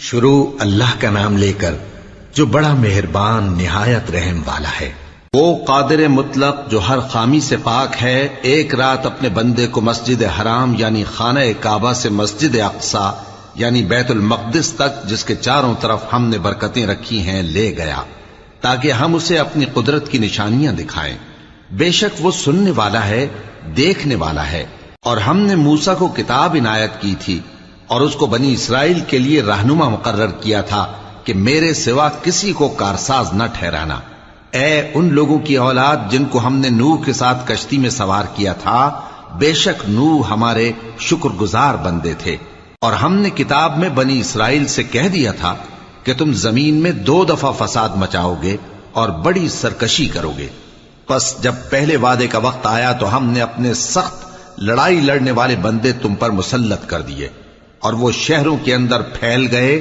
شروع اللہ کا نام لے کر جو بڑا مہربان نہایت رحم والا ہے۔ وہ قادر مطلق جو ہر خامی سے پاک ہے، ایک رات اپنے بندے کو مسجد حرام یعنی خانہ کعبہ سے مسجد اقصی یعنی بیت المقدس تک، جس کے چاروں طرف ہم نے برکتیں رکھی ہیں، لے گیا تاکہ ہم اسے اپنی قدرت کی نشانیاں دکھائیں۔ بے شک وہ سننے والا ہے، دیکھنے والا ہے۔ اور ہم نے موسیٰ کو کتاب عنایت کی تھی اور اس کو بنی اسرائیل کے لیے رہنما مقرر کیا تھا کہ میرے سوا کسی کو کارساز نہ ٹھہرانا۔ اے ان لوگوں کی اولاد جن کو ہم نے نوح کے ساتھ کشتی میں سوار کیا تھا، بے شک نوح ہمارے شکر گزار بندے تھے۔ اور ہم نے کتاب میں بنی اسرائیل سے کہہ دیا تھا کہ تم زمین میں 2 دفعہ فساد مچاؤ گے اور بڑی سرکشی کرو گے۔ پس جب پہلے وعدے کا وقت آیا تو ہم نے اپنے سخت لڑائی لڑنے والے بندے تم پر مسلط کر دیے، اور وہ شہروں کے اندر پھیل گئے،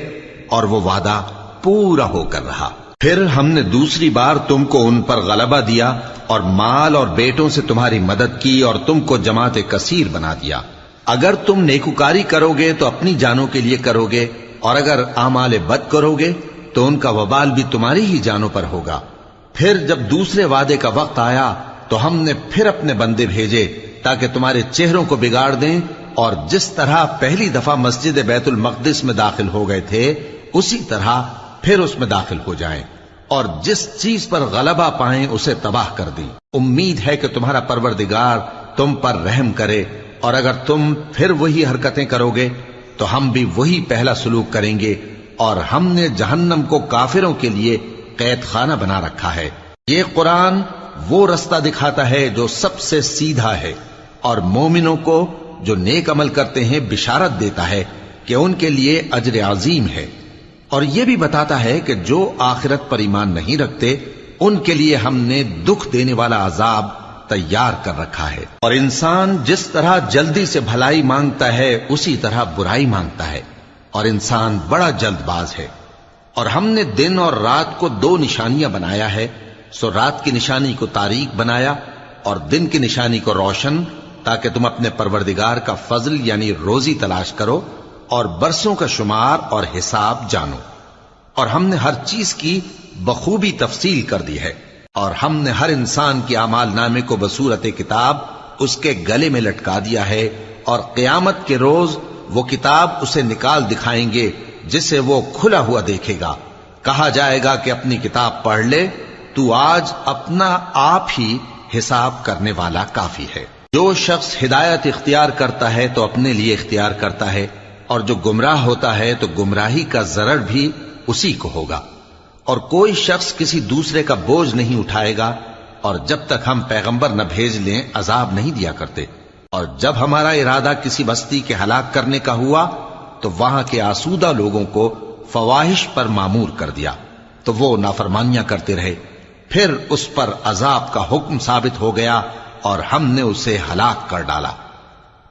اور وہ وعدہ پورا ہو کر رہا۔ پھر ہم نے دوسری بار تم کو ان پر غلبہ دیا اور مال اور بیٹوں سے تمہاری مدد کی اور تم کو جماعت کثیر بنا دیا۔ اگر تم نیکوکاری کرو گے تو اپنی جانوں کے لیے کرو گے، اور اگر اعمال بد کرو گے تو ان کا وبال بھی تمہاری ہی جانوں پر ہوگا۔ پھر جب دوسرے وعدے کا وقت آیا تو ہم نے پھر اپنے بندے بھیجے تاکہ تمہارے چہروں کو بگاڑ دیں، اور جس طرح پہلی دفعہ مسجد بیت المقدس میں داخل ہو گئے تھے اسی طرح پھر اس میں داخل ہو جائیں، اور جس چیز پر غلبہ پائیں اسے تباہ کر دیں۔ امید ہے کہ تمہارا پروردگار تم پر رحم کرے، اور اگر تم پھر وہی حرکتیں کرو گے تو ہم بھی وہی پہلا سلوک کریں گے، اور ہم نے جہنم کو کافروں کے لیے قید خانہ بنا رکھا ہے۔ یہ قرآن وہ رستہ دکھاتا ہے جو سب سے سیدھا ہے، اور مومنوں کو جو نیک عمل کرتے ہیں بشارت دیتا ہے کہ ان کے لیے اجر عظیم ہے، اور یہ بھی بتاتا ہے کہ جو آخرت پر ایمان نہیں رکھتے ان کے لیے ہم نے دکھ دینے والا عذاب تیار کر رکھا ہے۔ اور انسان جس طرح جلدی سے بھلائی مانگتا ہے اسی طرح برائی مانگتا ہے، اور انسان بڑا جلد باز ہے۔ اور ہم نے دن اور رات کو 2 نشانیاں بنایا ہے، سو رات کی نشانی کو تاریک بنایا اور دن کی نشانی کو روشن، تاکہ تم اپنے پروردگار کا فضل یعنی روزی تلاش کرو اور برسوں کا شمار اور حساب جانو۔ اور ہم نے ہر چیز کی بخوبی تفصیل کر دی ہے، اور ہم نے ہر انسان کے اعمال نامے کو بصورت کتاب اس کے گلے میں لٹکا دیا ہے، اور قیامت کے روز وہ کتاب اسے نکال دکھائیں گے جسے وہ کھلا ہوا دیکھے گا۔ کہا جائے گا کہ اپنی کتاب پڑھ لے، تو آج اپنا آپ ہی حساب کرنے والا کافی ہے۔ جو شخص ہدایت اختیار کرتا ہے تو اپنے لیے اختیار کرتا ہے، اور جو گمراہ ہوتا ہے تو گمراہی کا ضرر بھی اسی کو ہوگا۔ اور کوئی شخص کسی دوسرے کا بوجھ نہیں اٹھائے گا، اور جب تک ہم پیغمبر نہ بھیج لیں عذاب نہیں دیا کرتے۔ اور جب ہمارا ارادہ کسی بستی کے ہلاک کرنے کا ہوا تو وہاں کے آسودہ لوگوں کو فواحش پر مامور کر دیا، تو وہ نافرمانیاں کرتے رہے۔ پھر اس پر عذاب کا حکم ثابت ہو گیا اور ہم نے اسے ہلاک کر ڈالا۔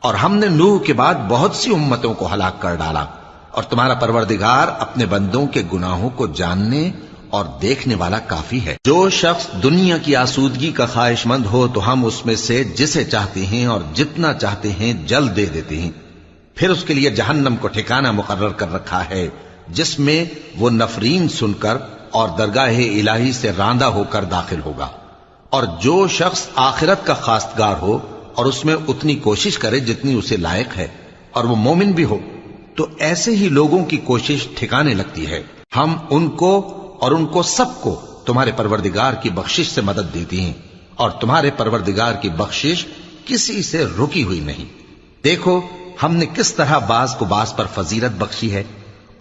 اور ہم نے نوح کے بعد بہت سی امتوں کو ہلاک کر ڈالا، اور تمہارا پروردگار اپنے بندوں کے گناہوں کو جاننے اور دیکھنے والا کافی ہے۔ جو شخص دنیا کی آسودگی کا خواہش مند ہو تو ہم اس میں سے جسے چاہتے ہیں اور جتنا چاہتے ہیں جلد دے دیتے ہیں۔ پھر اس کے لیے جہنم کو ٹھکانہ مقرر کر رکھا ہے، جس میں وہ نفرین سن کر اور درگاہ الہی سے راندہ ہو کر داخل ہوگا۔ اور جو شخص آخرت کا خواستگار ہو اور اس میں اتنی کوشش کرے جتنی اسے لائق ہے، اور وہ مومن بھی ہو، تو ایسے ہی لوگوں کی کوشش ٹھکانے لگتی ہے۔ ہم ان کو اور ان کو سب کو تمہارے پروردگار کی بخشش سے مدد دیتی ہیں، اور تمہارے پروردگار کی بخشش کسی سے رکی ہوئی نہیں۔ دیکھو ہم نے کس طرح بعض کو بعض پر فضیلت بخشی ہے،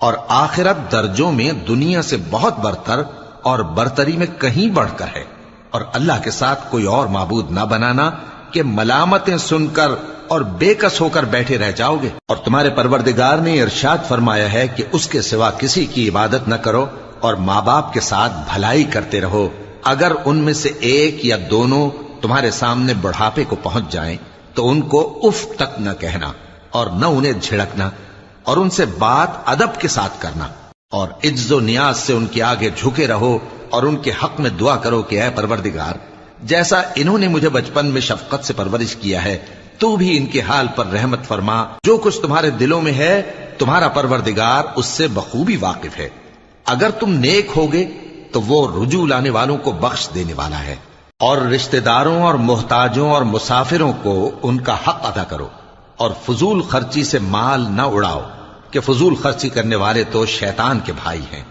اور آخرت درجوں میں دنیا سے بہت برتر اور برتری میں کہیں بڑھ کر ہے۔ اور اللہ کے ساتھ کوئی اور معبود نہ بنانا کہ ملامتیں سن کر اور بے کس ہو کر بیٹھے رہ جاؤ گے۔ اور تمہارے پروردگار نے ارشاد فرمایا ہے کہ اس کے سوا کسی کی عبادت نہ کرو، اور ماں باپ کے ساتھ بھلائی کرتے رہو۔ اگر ان میں سے ایک یا دونوں تمہارے سامنے بڑھاپے کو پہنچ جائیں تو ان کو اف تک نہ کہنا، اور نہ انہیں جھڑکنا، اور ان سے بات ادب کے ساتھ کرنا، اور عجز و نیاز سے ان کے آگے جھکے رہو، اور ان کے حق میں دعا کرو کہ اے پروردگار، جیسا انہوں نے مجھے بچپن میں شفقت سے پرورش کیا ہے تو بھی ان کے حال پر رحمت فرما، جو کچھ تمہارے دلوں میں ہے تمہارا پروردگار اس سے بخوبی واقف ہے۔ اگر تم نیک ہوگے تو وہ رجوع لانے والوں کو بخش دینے والا ہے۔ اور رشتہ داروں اور محتاجوں اور مسافروں کو ان کا حق ادا کرو، اور فضول خرچی سے مال نہ اڑاؤ، کہ فضول خرچی کرنے والے تو شیطان کے بھائی ہیں،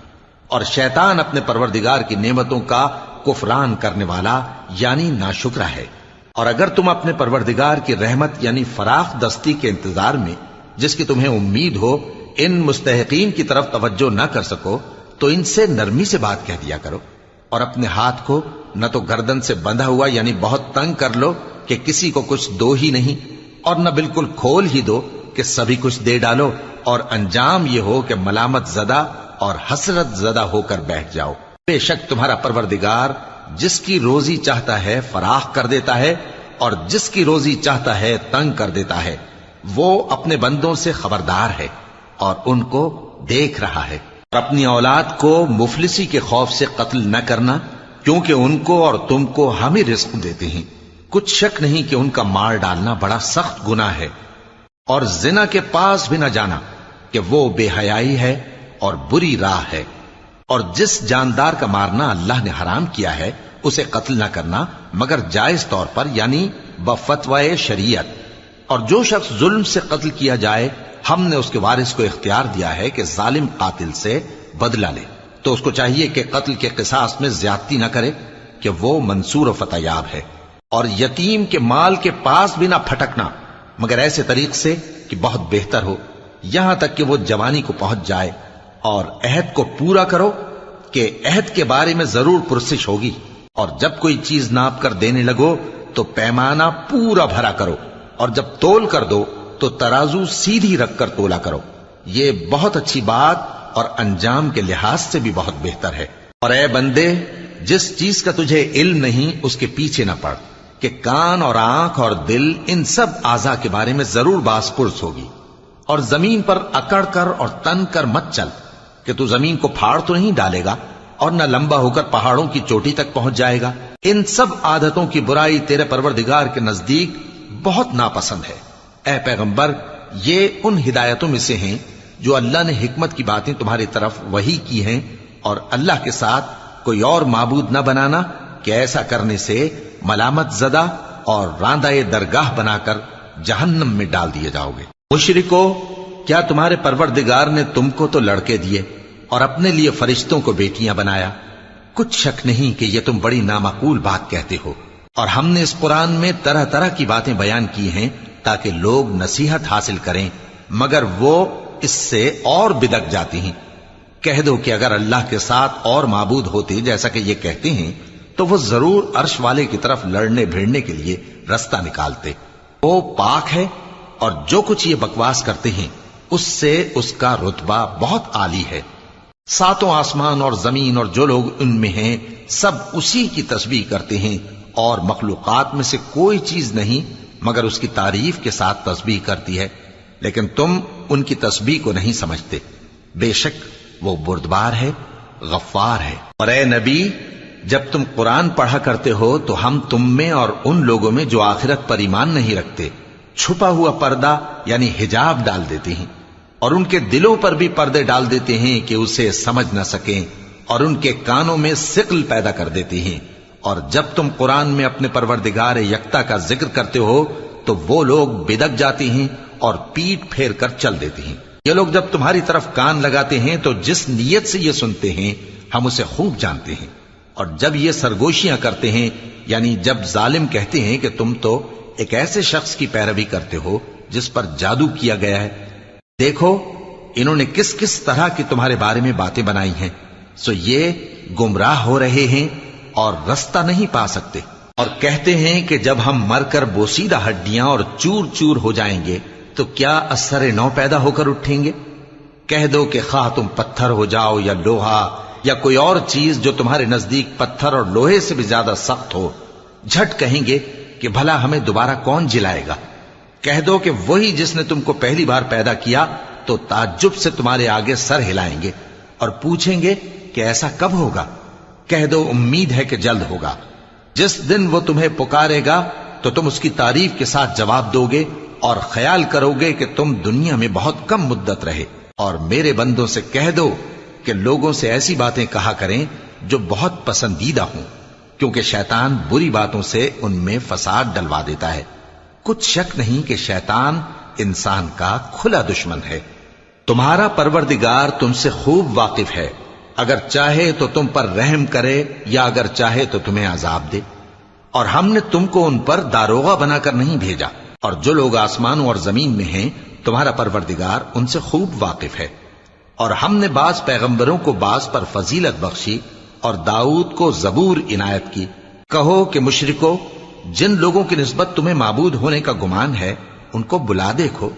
اور شیطان اپنے پروردگار کی نعمتوں کا کفران کرنے والا یعنی ناشکرا ہے۔ اور اگر تم اپنے پروردگار کی رحمت یعنی فراخ دستی کے انتظار میں، جس کی تمہیں امید ہو، ان مستحقین کی طرف توجہ نہ کر سکو تو ان سے نرمی سے بات کہہ دیا کرو، اور اپنے ہاتھ کو نہ تو گردن سے بندھا ہوا یعنی بہت تنگ کر لو کہ کسی کو کچھ دو ہی نہیں، اور نہ بالکل کھول ہی دو کہ سبھی کچھ دے ڈالو، اور انجام یہ ہو کہ ملامت زدہ اور حسرت زدہ ہو کر بیٹھ جاؤ۔ بے شک تمہارا پروردگار جس کی روزی چاہتا ہے فراخ کر دیتا ہے، اور جس کی روزی چاہتا ہے تنگ کر دیتا ہے۔ وہ اپنے بندوں سے خبردار ہے اور ان کو دیکھ رہا ہے۔ اور اپنی اولاد کو مفلسی کے خوف سے قتل نہ کرنا، کیونکہ ان کو اور تم کو ہم ہی رزق دیتے ہیں۔ کچھ شک نہیں کہ ان کا مار ڈالنا بڑا سخت گناہ ہے۔ اور زنا کے پاس بھی نہ جانا، کہ وہ بے حیائی ہے اور بری راہ ہے۔ اور جس جاندار کا مارنا اللہ نے حرام کیا ہے اسے قتل نہ کرنا مگر جائز طور پر یعنی بفتوائے شریعت۔ اور جو شخص ظلم سے قتل کیا جائے ہم نے اس کے وارث کو اختیار دیا ہے کہ ظالم قاتل سے بدلہ لے، تو اس کو چاہیے کہ قتل کے قصاص میں زیادتی نہ کرے، کہ وہ منصور و فتح یاب ہے۔ اور یتیم کے مال کے پاس بھی نہ پھٹکنا مگر ایسے طریق سے کہ بہت بہتر ہو، یہاں تک کہ وہ جوانی کو پہنچ جائے۔ اور عہد کو پورا کرو کہ عہد کے بارے میں ضرور پرسش ہوگی، اور جب کوئی چیز ناپ کر دینے لگو تو پیمانہ پورا بھرا کرو، اور جب تول کر دو تو ترازو سیدھی رکھ کر تولا کرو، یہ بہت اچھی بات اور انجام کے لحاظ سے بھی بہت بہتر ہے۔ اور اے بندے، جس چیز کا تجھے علم نہیں اس کے پیچھے نہ پڑ، کہ کان اور آنکھ اور دل ان سب اعضاء کے بارے میں ضرور باس پرس ہوگی۔ اور زمین پر اکڑ کر اور تن کر مت چل، کہ تو زمین کو پھاڑ تو نہیں ڈالے گا اور نہ لمبا ہو کر پہاڑوں کی چوٹی تک پہنچ جائے گا۔ ان سب عادتوں کی برائی تیرے پروردگار کے نزدیک بہت ناپسند ہے۔ اے پیغمبر، یہ ان ہدایتوں میں سے ہیں جو اللہ نے حکمت کی باتیں تمہاری طرف وحی کی ہیں، اور اللہ کے ساتھ کوئی اور معبود نہ بنانا، کہ ایسا کرنے سے ملامت زدہ اور راندہ درگاہ بنا کر جہنم میں ڈال دیے جاؤ گے۔ مشرکو، کیا تمہارے پروردگار نے تم کو تو لڑکے دیے اور اپنے لیے فرشتوں کو بیٹیاں بنایا؟ کچھ شک نہیں کہ یہ تم بڑی نامعقول بات کہتے ہو، اور ہم نے اس قرآن میں طرح طرح کی باتیں بیان کی ہیں تاکہ لوگ نصیحت حاصل کریں، مگر وہ اس سے اور بدک جاتی ہیں۔ کہہ دو کہ اگر اللہ کے ساتھ اور معبود ہوتے جیسا کہ یہ کہتے ہیں تو وہ ضرور عرش والے کی طرف لڑنے بھیڑنے کے لیے رستہ نکالتے۔ وہ پاک ہے، اور جو کچھ یہ بکواس کرتے ہیں اس سے اس کا رتبہ بہت عالی ہے۔ ساتوں آسمان اور زمین اور جو لوگ ان میں ہیں سب اسی کی تسبیح کرتے ہیں، اور مخلوقات میں سے کوئی چیز نہیں مگر اس کی تعریف کے ساتھ تسبیح کرتی ہے، لیکن تم ان کی تسبیح کو نہیں سمجھتے۔ بے شک وہ بردبار ہے، غفار ہے۔ اور اے نبی، جب تم قرآن پڑھا کرتے ہو تو ہم تم میں اور ان لوگوں میں جو آخرت پر ایمان نہیں رکھتے چھپا ہوا پردہ یعنی حجاب ڈال دیتے ہیں، اور ان کے دلوں پر بھی پردے ڈال دیتے ہیں کہ اسے سمجھ نہ سکیں، اور ان کے کانوں میں ثقل پیدا کر دیتے ہیں۔ اور جب تم قرآن میں اپنے پروردگار یکتا کا ذکر کرتے ہو تو وہ لوگ بدک جاتے ہیں اور پیٹ پھیر کر چل دیتے ہیں۔ یہ لوگ جب تمہاری طرف کان لگاتے ہیں تو جس نیت سے یہ سنتے ہیں ہم اسے خوب جانتے ہیں، اور جب یہ سرگوشیاں کرتے ہیں یعنی جب ظالم کہتے ہیں کہ تم تو ایک ایسے شخص کی پیروی کرتے ہو جس پر جادو کیا گیا ہے، دیکھو انہوں نے کس کس طرح کی تمہارے بارے میں باتیں بنائی ہیں، سو یہ گمراہ ہو رہے ہیں اور رستہ نہیں پا سکتے۔ اور کہتے ہیں کہ جب ہم مر کر بوسیدہ ہڈیاں اور چور چور ہو جائیں گے تو کیا اثر نو پیدا ہو کر اٹھیں گے؟ کہہ دو کہ خواہ تم پتھر ہو جاؤ یا لوہا یا کوئی اور چیز جو تمہارے نزدیک پتھر اور لوہے سے بھی زیادہ سخت ہو، جھٹ کہیں گے کہ بھلا ہمیں دوبارہ کون جلائے گا؟ کہہ دو کہ وہی جس نے تم کو پہلی بار پیدا کیا تو تعجب سے تمہارے آگے سر ہلائیں گے اور پوچھیں گے کہ ایسا کب ہوگا؟ کہہ دو امید ہے کہ جلد ہوگا۔ جس دن وہ تمہیں پکارے گا تو تم اس کی تعریف کے ساتھ جواب دو گے اور خیال کرو گے کہ تم دنیا میں بہت کم مدت رہے۔ اور میرے بندوں سے کہہ دو کہ لوگوں سے ایسی باتیں کہا کریں جو بہت پسندیدہ ہوں، کیونکہ شیطان بری باتوں سے ان میں فساد ڈلوا دیتا ہے۔ کچھ شک نہیں کہ شیطان انسان کا کھلا دشمن ہے۔ تمہارا پروردگار تم سے خوب واقف ہے، اگر چاہے تو تم پر رحم کرے یا اگر چاہے تو تمہیں عذاب دے۔ اور ہم نے تم کو ان پر داروغہ بنا کر نہیں بھیجا، اور جو لوگ آسمانوں اور زمین میں ہیں تمہارا پروردگار ان سے خوب واقف ہے۔ اور ہم نے بعض پیغمبروں کو بعض پر فضیلت بخشی اور داؤد کو زبور عنایت کی۔ کہو کہ مشرکو، جن لوگوں کی نسبت تمہیں معبود ہونے کا گمان ہے ان کو بلا دیکھو،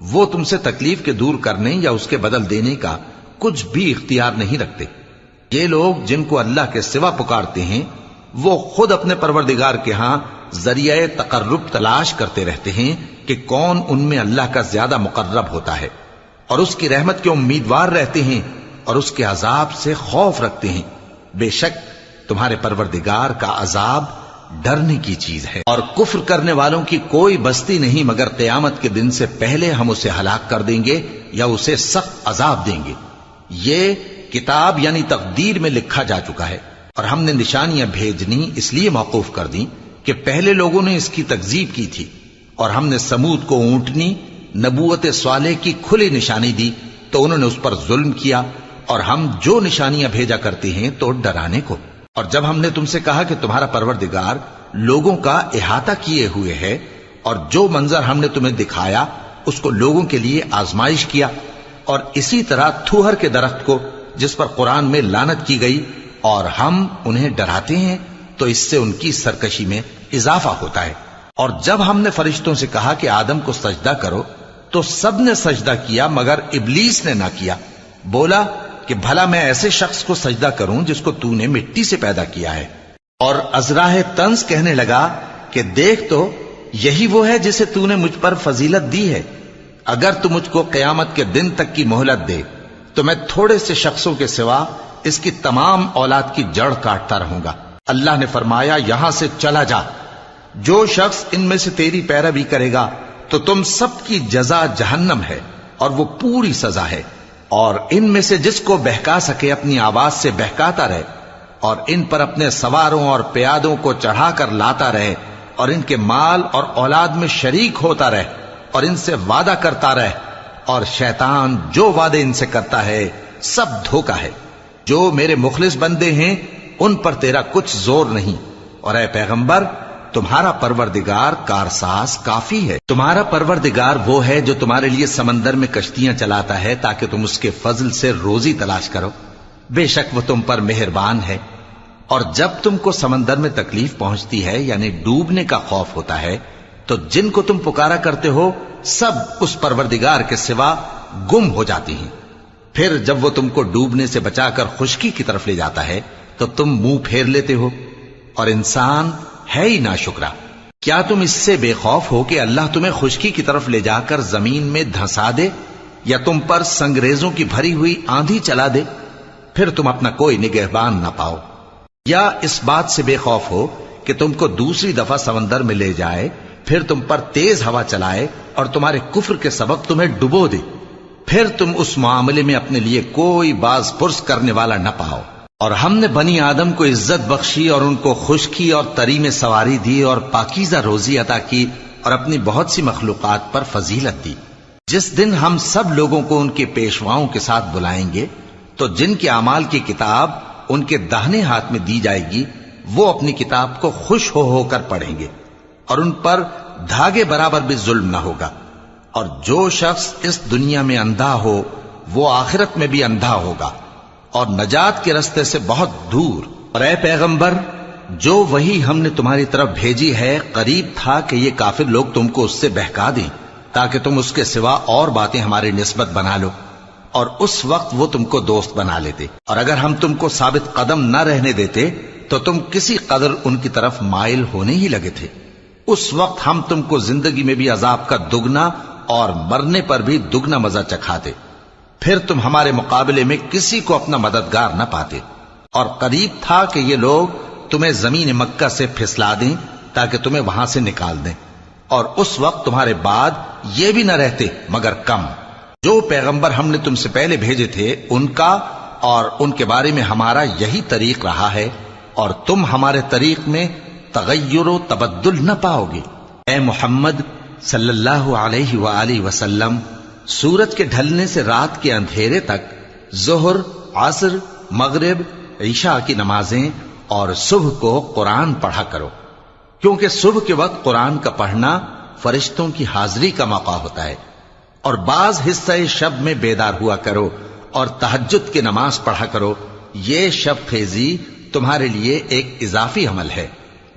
وہ تم سے تکلیف کے دور کرنے یا اس کے بدل دینے کا کچھ بھی اختیار نہیں رکھتے۔ یہ لوگ جن کو اللہ کے سوا پکارتے ہیں وہ خود اپنے پروردگار کے ہاں ذریعہ تقرب تلاش کرتے رہتے ہیں کہ کون ان میں اللہ کا زیادہ مقرب ہوتا ہے، اور اس کی رحمت کے امیدوار رہتے ہیں اور اس کے عذاب سے خوف رکھتے ہیں۔ بے شک تمہارے پروردگار کا عذاب ڈرنے کی چیز ہے، اور کفر کرنے والوں کی کوئی بستی نہیں مگر قیامت کے دن سے پہلے ہم اسے ہلاک کر دیں گے یا اسے سخت عذاب دیں گے۔ یہ کتاب یعنی تقدیر میں لکھا جا چکا ہے، اور ہم نے نشانیاں بھیجنی اس لیے موقوف کر دیں کہ پہلے لوگوں نے اس کی تکذیب کی تھی، اور ہم نے سمود کو اونٹنی نبوت صالح کی کھلی نشانی دی تو انہوں نے اس پر ظلم کیا، اور ہم جو نشانیاں بھیجا کرتے ہیں تو ڈرانے کو۔ اور جب ہم نے تم سے کہا کہ تمہارا پروردگار لوگوں کا احاطہ کیے ہوئے ہے، اور جو منظر ہم نے تمہیں دکھایا اس کو لوگوں کے لیے آزمائش کیا، اور اسی طرح تھوہر کے درخت کو جس پر قرآن میں لعنت کی گئی، اور ہم انہیں ڈراتے ہیں تو اس سے ان کی سرکشی میں اضافہ ہوتا ہے۔ اور جب ہم نے فرشتوں سے کہا کہ آدم کو سجدہ کرو تو سب نے سجدہ کیا مگر ابلیس نے نہ کیا، بولا کہ بھلا میں ایسے شخص کو سجدہ کروں جس کو تو نے مٹی سے پیدا کیا ہے۔ اور ازراہ طنز کہنے لگا کہ دیکھ تو یہی وہ ہے جسے تو نے مجھ پر فضیلت دی ہے، اگر تو مجھ کو قیامت کے دن تک کی مہلت دے تو میں تھوڑے سے شخصوں کے سوا اس کی تمام اولاد کی جڑ کاٹتا رہوں گا۔ اللہ نے فرمایا یہاں سے چلا جا، جو شخص ان میں سے تیری پیروی کرے گا تو تم سب کی جزا جہنم ہے اور وہ پوری سزا ہے، اور ان میں سے جس کو بہکا سکے اپنی آواز سے بہکاتا رہے، اور ان پر اپنے سواروں اور پیادوں کو چڑھا کر لاتا رہے، اور ان کے مال اور اولاد میں شریک ہوتا رہے، اور ان سے وعدہ کرتا رہے، اور شیطان جو وعدے ان سے کرتا ہے سب دھوکہ ہے۔ جو میرے مخلص بندے ہیں ان پر تیرا کچھ زور نہیں، اور اے پیغمبر تمہارا پروردگار کارساز کافی ہے۔ تمہارا پروردگار وہ ہے جو تمہارے لیے سمندر میں کشتیاں چلاتا ہے تاکہ تم اس کے فضل سے روزی تلاش کرو، بے شک وہ تم پر مہربان ہے۔ اور جب تم کو سمندر میں تکلیف پہنچتی ہے یعنی ڈوبنے کا خوف ہوتا ہے تو جن کو تم پکارا کرتے ہو سب اس پروردگار کے سوا گم ہو جاتی ہیں۔ پھر جب وہ تم کو ڈوبنے سے بچا کر خشکی کی طرف لے جاتا ہے تو تم منہ پھیر لیتے ہو، اور انسان ہے ہی ناشکرا۔ کیا تم اس سے بے خوف ہو کہ اللہ تمہیں خشکی کی طرف لے جا کر زمین میں دھنسا دے، یا تم پر سنگریزوں کی بھری ہوئی آندھی چلا دے، پھر تم اپنا کوئی نگہبان نہ پاؤ؟ یا اس بات سے بے خوف ہو کہ تم کو دوسری دفعہ سمندر میں لے جائے، پھر تم پر تیز ہوا چلائے اور تمہارے کفر کے سبب تمہیں ڈبو دے، پھر تم اس معاملے میں اپنے لیے کوئی باز پرس کرنے والا نہ پاؤ۔ اور ہم نے بنی آدم کو عزت بخشی اور ان کو خشکی اور تری میں سواری دی اور پاکیزہ روزی عطا کی اور اپنی بہت سی مخلوقات پر فضیلت دی۔ جس دن ہم سب لوگوں کو ان کے پیشواؤں کے ساتھ بلائیں گے تو جن کے اعمال کی کتاب ان کے داہنے ہاتھ میں دی جائے گی وہ اپنی کتاب کو خوش ہو کر پڑھیں گے، اور ان پر دھاگے برابر بھی ظلم نہ ہوگا۔ اور جو شخص اس دنیا میں اندھا ہو وہ آخرت میں بھی اندھا ہوگا اور نجات کے رستے سے بہت دور۔ اور اے پیغمبر جو وہی ہم نے تمہاری طرف بھیجی ہے قریب تھا کہ یہ کافر لوگ تم کو اس سے بہکا دیں تاکہ تم اس کے سوا اور باتیں ہماری نسبت بنا لو، اور اس وقت وہ تم کو دوست بنا لیتے، اور اگر ہم تم کو ثابت قدم نہ رہنے دیتے تو تم کسی قدر ان کی طرف مائل ہونے ہی لگے تھے۔ اس وقت ہم تم کو زندگی میں بھی عذاب کا دگنا اور مرنے پر بھی دگنا مزہ چکھاتے، پھر تم ہمارے مقابلے میں کسی کو اپنا مددگار نہ پاتے۔ اور قریب تھا کہ یہ لوگ تمہیں زمین مکہ سے پھسلا دیں تاکہ تمہیں وہاں سے نکال دیں، اور اس وقت تمہارے بعد یہ بھی نہ رہتے مگر کم۔ جو پیغمبر ہم نے تم سے پہلے بھیجے تھے ان کا اور ان کے بارے میں ہمارا یہی طریق رہا ہے، اور تم ہمارے طریق میں تغیر و تبدل نہ پاؤ گے۔ اے محمد صلی اللہ علیہ وآلہ وسلم، سورج کے ڈھلنے سے رات کے اندھیرے تک ظہر، عصر، مغرب، عشاء کی نمازیں اور صبح کو قرآن پڑھا کرو، کیونکہ صبح کے وقت قرآن کا پڑھنا فرشتوں کی حاضری کا موقع ہوتا ہے، اور بعض حصہ شب میں بیدار ہوا کرو اور تہجد کی نماز پڑھا کرو۔ یہ شب خیزی تمہارے لیے ایک اضافی عمل ہے۔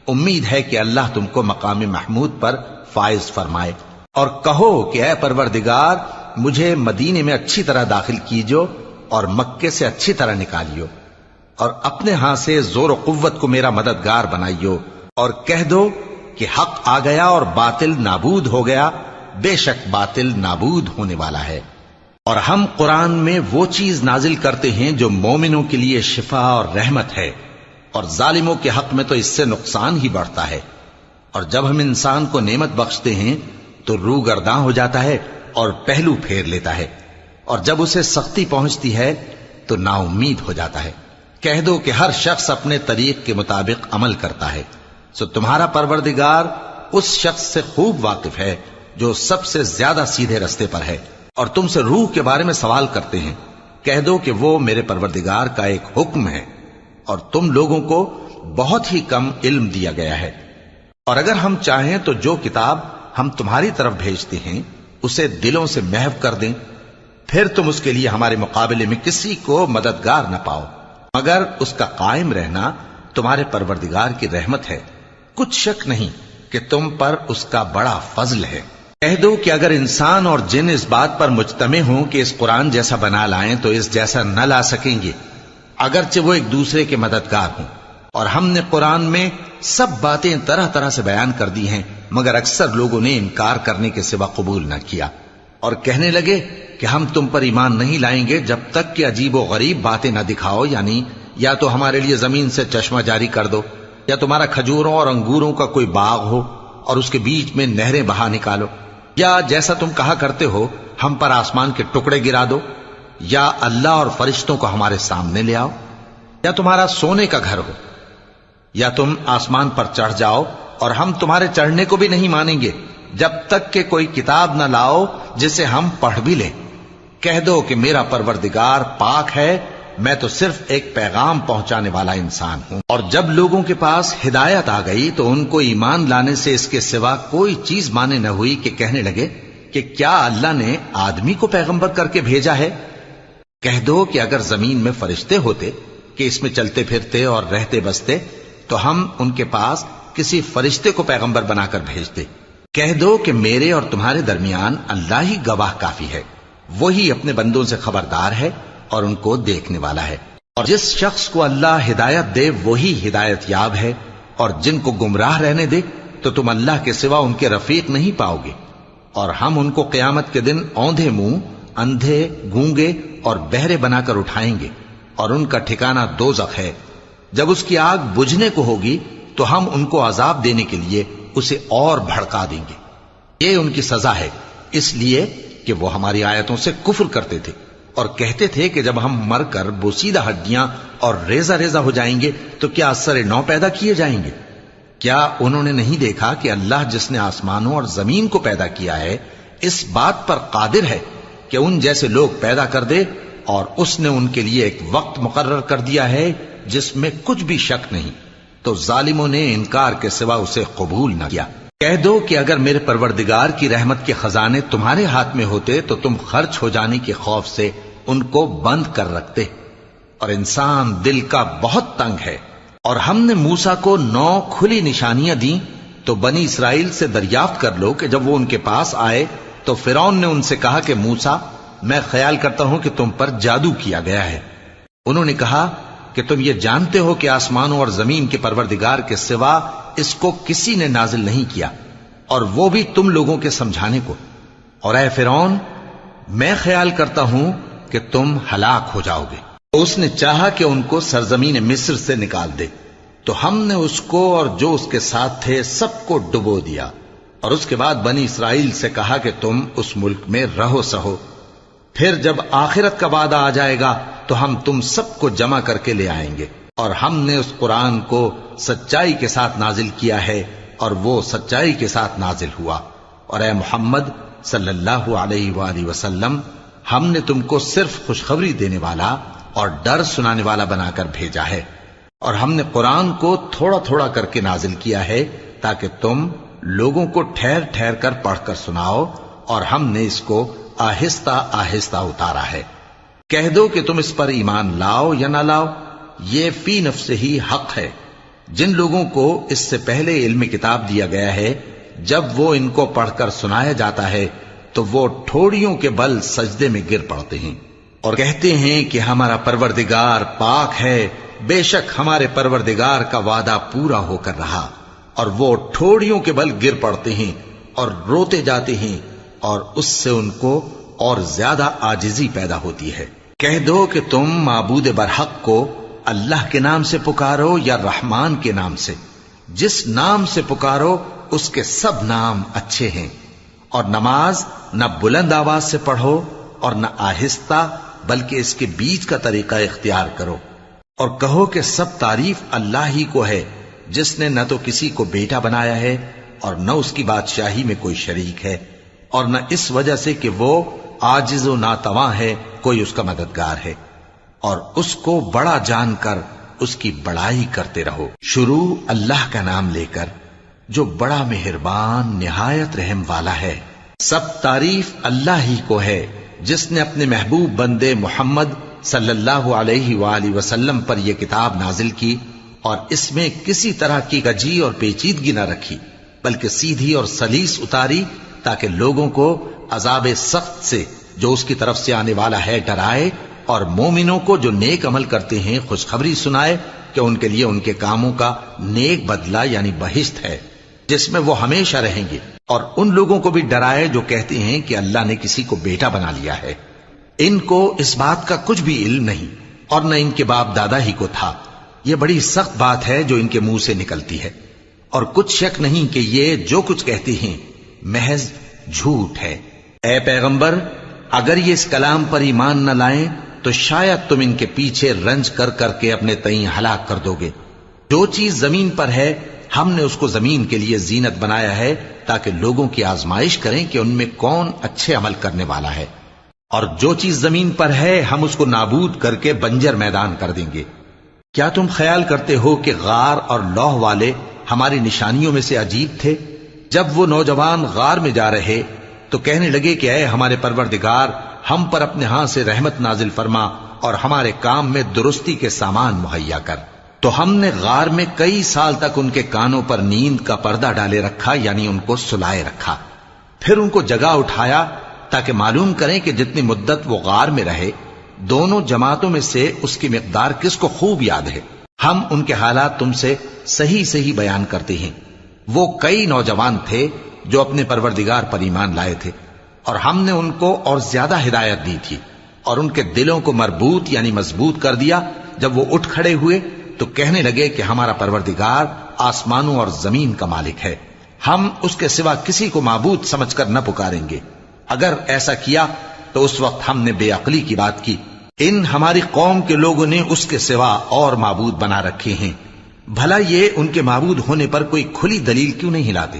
امید ہے کہ اللہ تم کو مقام محمود پر فائز فرمائے۔ اور کہو کہ اے پروردگار، مجھے مدینے میں اچھی طرح داخل کیجو اور مکے سے اچھی طرح نکالیو، اور اپنے ہاں سے زور و قوت کو میرا مددگار بنائیو، اور کہہ دو کہ حق آ گیا اور باطل نابود ہو گیا، بے شک باطل نابود ہونے والا ہے۔ اور ہم قرآن میں وہ چیز نازل کرتے ہیں جو مومنوں کے لیے شفا اور رحمت ہے، اور ظالموں کے حق میں تو اس سے نقصان ہی بڑھتا ہے۔ اور جب ہم انسان کو نعمت بخشتے ہیں تو روح گرداں ہو جاتا ہے اور پہلو پھیر لیتا ہے، اور جب اسے سختی پہنچتی ہے تو نا امید ہو جاتا ہے۔ کہہ دو کہ ہر شخص اپنے طریق کے مطابق عمل کرتا ہے، سو تمہارا پروردگار اس شخص سے خوب واقف ہے جو سب سے زیادہ سیدھے رستے پر ہے۔ اور تم سے روح کے بارے میں سوال کرتے ہیں، کہہ دو کہ وہ میرے پروردگار کا ایک حکم ہے، اور تم لوگوں کو بہت ہی کم علم دیا گیا ہے۔ اور اگر ہم چاہیں تو جو کتاب ہم تمہاری طرف بھیجتے ہیں اسے دلوں سے محو کر دیں، پھر تم اس کے لیے ہمارے مقابلے میں کسی کو مددگار نہ پاؤ، مگر اس کا قائم رہنا تمہارے پروردگار کی رحمت ہے، کچھ شک نہیں کہ تم پر اس کا بڑا فضل ہے۔ کہہ دو کہ اگر انسان اور جن اس بات پر مجتمع ہوں کہ اس قرآن جیسا بنا لائیں تو اس جیسا نہ لا سکیں گے، اگرچہ وہ ایک دوسرے کے مددگار ہوں۔ اور ہم نے قرآن میں سب باتیں طرح طرح سے بیان کر دی ہیں، مگر اکثر لوگوں نے انکار کرنے کے سوا قبول نہ کیا، اور کہنے لگے کہ ہم تم پر ایمان نہیں لائیں گے جب تک کہ عجیب و غریب باتیں نہ دکھاؤ، یعنی یا تو ہمارے لیے زمین سے چشمہ جاری کر دو، یا تمہارا کھجوروں اور انگوروں کا کوئی باغ ہو اور اس کے بیچ میں نہریں بہا نکالو، یا جیسا تم کہا کرتے ہو ہم پر آسمان کے ٹکڑے گرا دو، یا اللہ اور فرشتوں کو ہمارے سامنے لے آؤ، یا تمہارا سونے کا گھر ہو، یا تم آسمان پر چڑھ جاؤ، اور ہم تمہارے چڑھنے کو بھی نہیں مانیں گے جب تک کہ کوئی کتاب نہ لاؤ جسے ہم پڑھ بھی لیں۔ کہہ دو کہ میرا پروردگار پاک ہے، میں تو صرف ایک پیغام پہنچانے والا انسان ہوں۔ اور جب لوگوں کے پاس ہدایت آ گئی تو ان کو ایمان لانے سے اس کے سوا کوئی چیز مانے نہ ہوئی کہ کہنے لگے کہ کیا اللہ نے آدمی کو پیغمبر کر کے بھیجا ہے؟ کہہ دو کہ اگر زمین میں فرشتے ہوتے کہ اس میں چلتے پھرتے اور رہتے بستے تو ہم ان کے پاس کسی فرشتے کو پیغمبر بنا کر بھیجتے۔ کہہ دو کہ میرے اور تمہارے درمیان اللہ ہی گواہ کافی ہے، وہی اپنے بندوں سے خبردار ہے اور ان کو دیکھنے والا ہے۔ اور جس شخص کو اللہ ہدایت دے وہی ہدایت یاب ہے، اور جن کو گمراہ رہنے دے تو تم اللہ کے سوا ان کے رفیق نہیں پاؤ گے۔ اور ہم ان کو قیامت کے دن اوندھے منہ، اندھے، گونگے اور بہرے بنا کر اٹھائیں گے، اور ان کا ٹھکانہ دوزخ ہے۔ جب اس کی آگ بجھنے کو ہوگی تو ہم ان کو عذاب دینے کے لیے اسے اور بھڑکا دیں گے۔ یہ ان کی سزا ہے، اس لیے کہ وہ ہماری آیتوں سے کفر کرتے تھے اور کہتے تھے کہ جب ہم مر کر بوسیدہ ہڈیاں اور ریزہ ریزہ ہو جائیں گے تو کیا اثر نو پیدا کیے جائیں گے؟ کیا انہوں نے نہیں دیکھا کہ اللہ جس نے آسمانوں اور زمین کو پیدا کیا ہے اس بات پر قادر ہے کہ ان جیسے لوگ پیدا کر دے، اور اس نے ان کے لیے ایک وقت مقرر کر دیا ہے جس میں کچھ بھی شک نہیں، تو ظالموں نے انکار کے سوا اسے قبول نہ کیا۔ کہہ دو کہ اگر میرے پروردگار کی رحمت کے خزانے تمہارے ہاتھ میں ہوتے تو تم خرچ ہو جانے کے خوف سے ان کو بند کر رکھتے، اور انسان دل کا بہت تنگ ہے۔ اور ہم نے موسیٰ کو 9 کھلی نشانیاں دیں تو بنی اسرائیل سے دریافت کر لو کہ جب وہ ان کے پاس آئے تو فرعون نے ان سے کہا کہ موسیٰ، میں خیال کرتا ہوں کہ تم پر جادو کیا گیا ہے۔ انہوں نے کہا کہ تم یہ جانتے ہو کہ آسمانوں اور زمین کے پروردگار کے سوا اس کو کسی نے نازل نہیں کیا، اور وہ بھی تم لوگوں کے سمجھانے کو۔ اور اے فرعون، میں خیال کرتا ہوں کہ تم ہلاک ہو جاؤ گے۔ تو اس نے چاہا کہ ان کو سرزمین مصر سے نکال دے، تو ہم نے اس کو اور جو اس کے ساتھ تھے سب کو ڈبو دیا، اور اس کے بعد بنی اسرائیل سے کہا کہ تم اس ملک میں رہو سہو، پھر جب آخرت کا وعدہ آ جائے گا تو ہم تم سب کو جمع کر کے لے آئیں گے۔ اور ہم نے اس قرآن کو سچائی کے ساتھ نازل کیا ہے، اور وہ سچائی کے ساتھ نازل ہوا۔ اور اے محمد صلی اللہ علیہ وآلہ وسلم، ہم نے تم کو صرف خوشخبری دینے والا اور ڈر سنانے والا بنا کر بھیجا ہے، اور ہم نے قرآن کو تھوڑا تھوڑا کر کے نازل کیا ہے تاکہ تم لوگوں کو ٹھہر ٹھہر کر پڑھ کر سناؤ، اور ہم نے اس کو آہستہ آہستہ اتارا ہے۔ کہہ دو کہ تم اس پر ایمان لاؤ یا نہ لاؤ، یہ فی نفس ہی حق ہے۔ جن لوگوں کو اس سے پہلے علم کتاب دیا گیا ہے، جب وہ ان کو پڑھ کر سنایا جاتا ہے تو وہ ٹھوڑیوں کے بل سجدے میں گر پڑتے ہیں اور کہتے ہیں کہ ہمارا پروردگار پاک ہے، بے شک ہمارے پروردگار کا وعدہ پورا ہو کر رہا، اور وہ ٹھوڑیوں کے بل گر پڑتے ہیں اور روتے جاتے ہیں، اور اس سے ان کو اور زیادہ عاجزی پیدا ہوتی ہے۔ کہہ دو کہ تم معبود برحق کو اللہ کے نام سے پکارو یا رحمان کے نام سے، جس نام سے پکارو اس کے سب نام اچھے ہیں، اور نماز نہ بلند آواز سے پڑھو اور نہ آہستہ، بلکہ اس کے بیچ کا طریقہ اختیار کرو، اور کہو کہ سب تعریف اللہ ہی کو ہے، جس نے نہ تو کسی کو بیٹا بنایا ہے اور نہ اس کی بادشاہی میں کوئی شریک ہے، اور نہ اس وجہ سے کہ وہ عاجز و ناتواں ہے کوئی اس کا مددگار ہے، اور اس کو بڑا جان کر اس کی بڑائی کرتے رہو۔ شروع اللہ کا نام لے کر جو بڑا مہربان نہایت رحم والا ہے۔ سب تعریف اللہ ہی کو ہے جس نے اپنے محبوب بندے محمد صلی اللہ علیہ وآلہ وسلم پر یہ کتاب نازل کی، اور اس میں کسی طرح کی کجی اور پیچیدگی نہ رکھی، بلکہ سیدھی اور سلیس اتاری تاکہ لوگوں کو عذاب سخت سے جو اس کی طرف سے آنے والا ہے ڈرائے، اور مومنوں کو جو نیک عمل کرتے ہیں خوشخبری سنائے کہ ان کے لیے ان کے کاموں کا نیک بدلہ یعنی بہشت ہے جس میں وہ ہمیشہ رہیں گے، اور ان لوگوں کو بھی ڈرائے جو کہتے ہیں کہ اللہ نے کسی کو بیٹا بنا لیا ہے۔ ان کو اس بات کا کچھ بھی علم نہیں، اور نہ ان کے باپ دادا ہی کو تھا۔ یہ بڑی سخت بات ہے جو ان کے منہ سے نکلتی ہے، اور کچھ شک نہیں کہ یہ جو کچھ کہتے ہیں محض جھوٹ ہے۔ اے پیغمبر، اگر یہ اس کلام پر ایمان نہ لائیں تو شاید تم ان کے پیچھے رنج کر کر کے اپنے تئیں ہلاک کر دو گے۔ جو چیز زمین پر ہے ہم نے اس کو زمین کے لیے زینت بنایا ہے تاکہ لوگوں کی آزمائش کریں کہ ان میں کون اچھے عمل کرنے والا ہے، اور جو چیز زمین پر ہے ہم اس کو نابود کر کے بنجر میدان کر دیں گے۔ کیا تم خیال کرتے ہو کہ غار اور لوح والے ہماری نشانیوں میں سے عجیب تھے؟ جب وہ نوجوان غار میں جا رہے تو کہنے لگے کہ اے ہمارے پروردگار، ہم پر اپنے ہاں سے رحمت نازل فرما اور ہمارے کام میں درستی کے سامان مہیا کر۔ تو ہم نے غار میں کئی سال تک ان کے کانوں پر نیند کا پردہ ڈالے رکھا، یعنی ان کو سلائے رکھا، پھر ان کو جگا اٹھایا تاکہ معلوم کریں کہ جتنی مدت وہ غار میں رہے دونوں جماعتوں میں سے اس کی مقدار کس کو خوب یاد ہے۔ ہم ان کے حالات تم سے صحیح صحیح بیان کرتے ہیں۔ وہ کئی نوجوان تھے جو اپنے پروردگار پر ایمان لائے تھے، اور ہم نے ان کو اور زیادہ ہدایت دی تھی، اور ان کے دلوں کو مربوط یعنی مضبوط کر دیا۔ جب وہ اٹھ کھڑے ہوئے تو کہنے لگے کہ ہمارا پروردگار آسمانوں اور زمین کا مالک ہے، ہم اس کے سوا کسی کو معبود سمجھ کر نہ پکاریں گے۔ اگر ایسا کیا تو اس وقت ہم نے بے عقلی کی بات کی۔ ان ہماری قوم کے لوگوں نے اس کے سوا اور معبود بنا رکھے ہیں، بھلا یہ ان کے معبود ہونے پر کوئی کھلی دلیل کیوں نہیں ہلاتے؟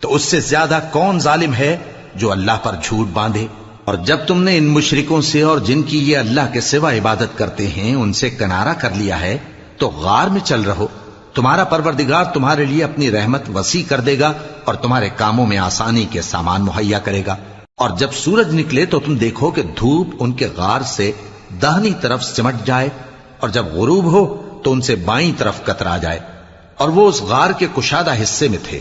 تو اس سے زیادہ کون ظالم ہے جو اللہ پر جھوٹ باندھے؟ اور جب تم نے ان مشرکوں سے اور جن کی یہ اللہ کے سوا عبادت کرتے ہیں ان سے کنارہ کر لیا ہے تو غار میں چل رہو، تمہارا پروردگار تمہارے لیے اپنی رحمت وسیع کر دے گا اور تمہارے کاموں میں آسانی کے سامان مہیا کرے گا۔ اور جب سورج نکلے تو تم دیکھو کہ دھوپ ان کے غار سے داہنی طرف سمٹ جائے، اور جب غروب ہو تو ان سے بائیں طرف کترا جائے، اور وہ اس غار کے کشادہ حصے میں تھے۔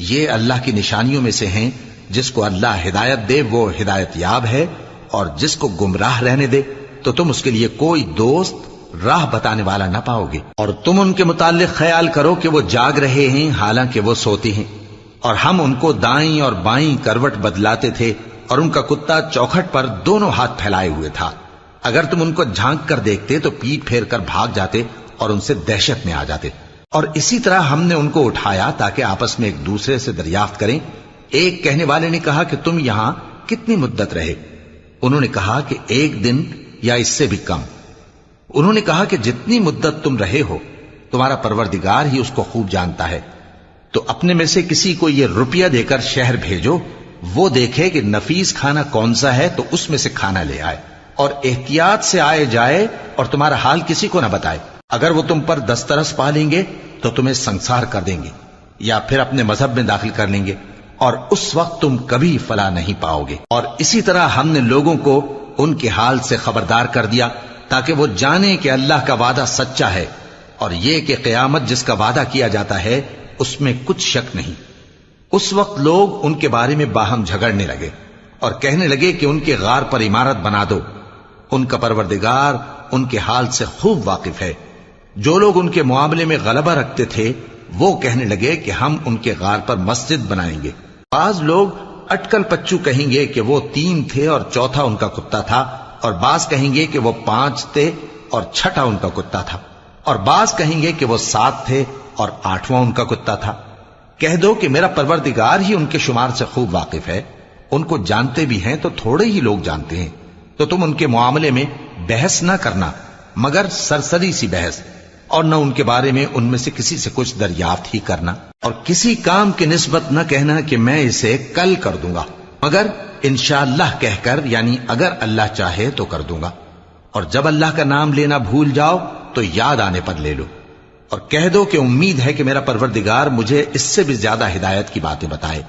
یہ اللہ کی نشانیوں میں سے ہیں، جس کو اللہ ہدایت دے وہ ہدایت یاب ہے، اور جس کو گمراہ رہنے دے تو تم اس کے لیے کوئی دوست راہ بتانے والا نہ پاؤ گے۔ اور تم ان کے متعلق خیال کرو کہ وہ جاگ رہے ہیں حالانکہ وہ سوتے ہیں، اور ہم ان کو دائیں اور بائیں کروٹ بدلاتے تھے، اور ان کا کتا چوکھٹ پر دونوں ہاتھ پھیلائے ہوئے تھا۔ اگر تم ان کو جھانک کر دیکھتے تو پیٹ پھیر کر بھاگ جاتے اور ان سے دہشت میں آ جاتے۔ اور اسی طرح ہم نے ان کو اٹھایا تاکہ آپس میں ایک دوسرے سے دریافت کریں۔ ایک کہنے والے نے کہا کہ تم یہاں کتنی مدت رہے؟ انہوں نے کہا کہ 1 دن یا اس سے بھی کم۔ انہوں نے کہا کہ جتنی مدت تم رہے ہو تمہارا پروردگار ہی اس کو خوب جانتا ہے، تو اپنے میں سے کسی کو یہ روپیہ دے کر شہر بھیجو، وہ دیکھے کہ نفیس کھانا کون سا ہے تو اس میں سے کھانا لے آئے، اور احتیاط سے آئے جائے اور تمہارا حال کسی کو نہ بتائے۔ اگر وہ تم پر دسترس پا لیں گے تو تمہیں سنسار کر دیں گے یا پھر اپنے مذہب میں داخل کر لیں گے، اور اس وقت تم کبھی فلاح نہیں پاؤ گے۔ اور اسی طرح ہم نے لوگوں کو ان کے حال سے خبردار کر دیا تاکہ وہ جانیں کہ اللہ کا وعدہ سچا ہے، اور یہ کہ قیامت جس کا وعدہ کیا جاتا ہے اس میں کچھ شک نہیں۔ اس وقت لوگ ان کے بارے میں باہم جھگڑنے لگے اور کہنے لگے کہ ان کے غار پر عمارت بنا دو۔ ان کا پروردگار ان کے حال سے خوب واقف ہے۔ جو لوگ ان کے معاملے میں غلبہ رکھتے تھے وہ کہنے لگے کہ ہم ان کے غار پر مسجد بنائیں گے۔ بعض لوگ اٹکل پچو کہیں گے کہ وہ 3 تھے اور چوتھا ان کا کتا تھا، اور بعض کہیں گے کہ وہ 5 تھے اور چھٹا ان کا کتا تھا، اور بعض کہیں گے کہ وہ 7 تھے اور 8واں ان کا کتا تھا۔ کہہ دو کہ میرا پروردگار ہی ان کے شمار سے خوب واقف ہے، ان کو جانتے بھی ہیں تو تھوڑے ہی لوگ جانتے ہیں۔ تو تم ان کے معاملے میں بحث نہ کرنا مگر سرسری سی بحث، اور نہ ان کے بارے میں ان میں سے کسی سے کچھ دریافت ہی کرنا، اور کسی کام کی نسبت نہ کہنا کہ میں اسے کل کر دوں گا، مگر انشاءاللہ کہہ کر، یعنی اگر اللہ چاہے تو کر دوں گا۔ اور جب اللہ کا نام لینا بھول جاؤ تو یاد آنے پر لے لو، اور کہہ دو کہ امید ہے کہ میرا پروردگار مجھے اس سے بھی زیادہ ہدایت کی باتیں بتائے۔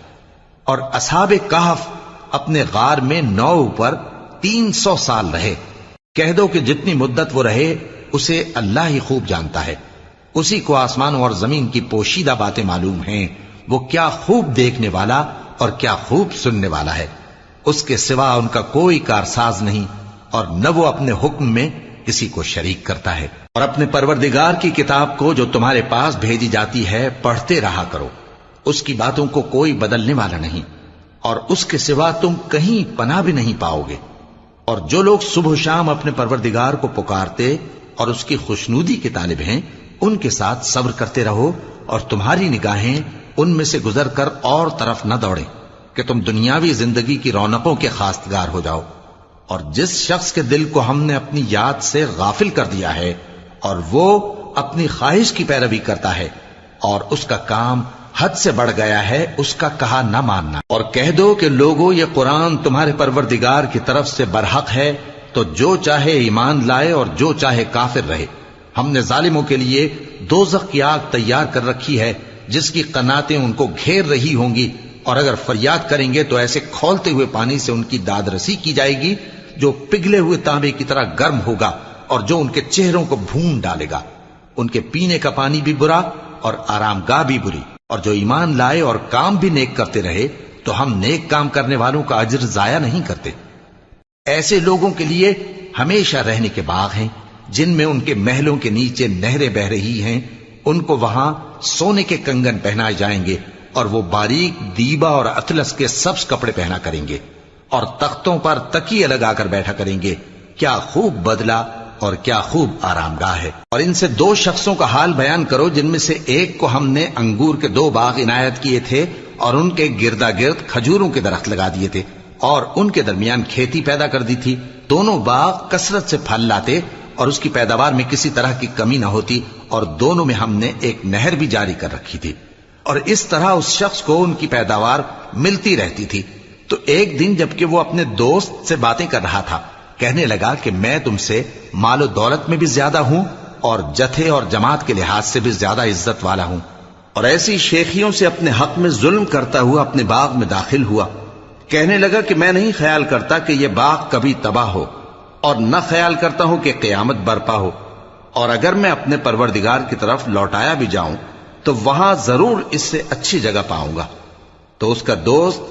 اور اصحاب کہف اپنے غار میں 9 پر 300 سال رہے۔ کہہ دو کہ جتنی مدت وہ رہے اسے اللہ ہی خوب جانتا ہے، اسی کو آسمانوں اور زمین کی پوشیدہ باتیں معلوم ہیں، وہ کیا خوب دیکھنے والا اور کیا خوب سننے والا ہے۔ اس کے سوا ان کا کوئی کارساز نہیں، اور نہ وہ اپنے حکم میں کسی کو شریک کرتا ہے۔ اور اپنے پروردگار کی کتاب کو جو تمہارے پاس بھیجی جاتی ہے پڑھتے رہا کرو، اس کی باتوں کو کوئی بدلنے والا نہیں، اور اس کے سوا تم کہیں پناہ بھی نہیں پاؤ گے۔ اور جو لوگ صبح و شام اپنے پروردگار کو پکارتے اور اس کی خوشنودی کے طالب ہیں، ان کے ساتھ صبر کرتے رہو، اور تمہاری نگاہیں ان میں سے گزر کر اور طرف نہ دوڑیں کہ تم دنیاوی زندگی کی رونقوں کے خواستگار ہو جاؤ۔ اور جس شخص کے دل کو ہم نے اپنی یاد سے غافل کر دیا ہے اور وہ اپنی خواہش کی پیروی کرتا ہے اور اس کا کام حد سے بڑھ گیا ہے، اس کا کہا نہ ماننا۔ اور کہہ دو کہ لوگوں یہ قرآن تمہارے پروردگار کی طرف سے برحق ہے، تو جو چاہے ایمان لائے اور جو چاہے کافر رہے۔ ہم نے ظالموں کے لیے دوزخ کی آگ تیار کر رکھی ہے جس کی قناتیں ان کو گھیر رہی ہوں گی، اور اگر فریاد کریں گے تو ایسے کھولتے ہوئے پانی سے ان کی داد رسی کی جائے گی جو پگھلے ہوئے تانبے کی طرح گرم ہوگا اور جو ان کے چہروں کو بھون ڈالے گا۔ ان کے پینے کا پانی بھی برا اور آرام گاہ بھی بری۔ اور جو ایمان لائے اور کام بھی نیک کرتے رہے تو ہم نیک کام کرنے والوں کا اجر ضائع نہیں کرتے۔ ایسے لوگوں کے لیے ہمیشہ رہنے کے باغ ہیں جن میں ان کے محلوں کے نیچے نہریں بہ رہی ہیں، ان کو وہاں سونے کے کنگن پہنائے جائیں گے، اور وہ باریک دیبا اور اطلس کے سبز کپڑے پہنا کریں گے، اور تختوں پر تکیے لگا کر بیٹھا کریں گے۔ کیا خوب بدلہ اور کیا خوب آرام گاہ ہے۔ اور ان سے 2 شخصوں کا حال بیان کرو جن میں سے ایک کو ہم نے انگور کے 2 باغ عنایت کیے تھے اور ان کے گردا گرد کھجوروں کے درخت لگا دیے تھے اور ان کے درمیان کھیتی پیدا کر دی تھی۔ دونوں باغ کثرت سے پھل لاتے اور اس کی پیداوار میں کسی طرح کی کمی نہ ہوتی، اور دونوں میں ہم نے ایک نہر بھی جاری کر رکھی تھی، اور اس طرح اس شخص کو ان کی پیداوار ملتی رہتی تھی۔ تو ایک دن جبکہ وہ اپنے دوست سے باتیں کر رہا تھا، کہنے لگا کہ میں تم سے مال و دولت میں بھی زیادہ ہوں اور جتھے اور جماعت کے لحاظ سے بھی زیادہ عزت والا ہوں، اور ایسی شیخیوں سے اپنے حق میں ظلم کرتا ہوا اپنے باغ میں داخل ہوا۔ کہنے لگا کہ میں نہیں خیال کرتا کہ یہ باغ کبھی تباہ ہو، اور نہ خیال کرتا ہوں کہ قیامت برپا ہو، اور اگر میں اپنے پروردگار کی طرف لوٹایا بھی جاؤں تو وہاں ضرور اس سے اچھی جگہ پاؤں گا۔ تو اس کا دوست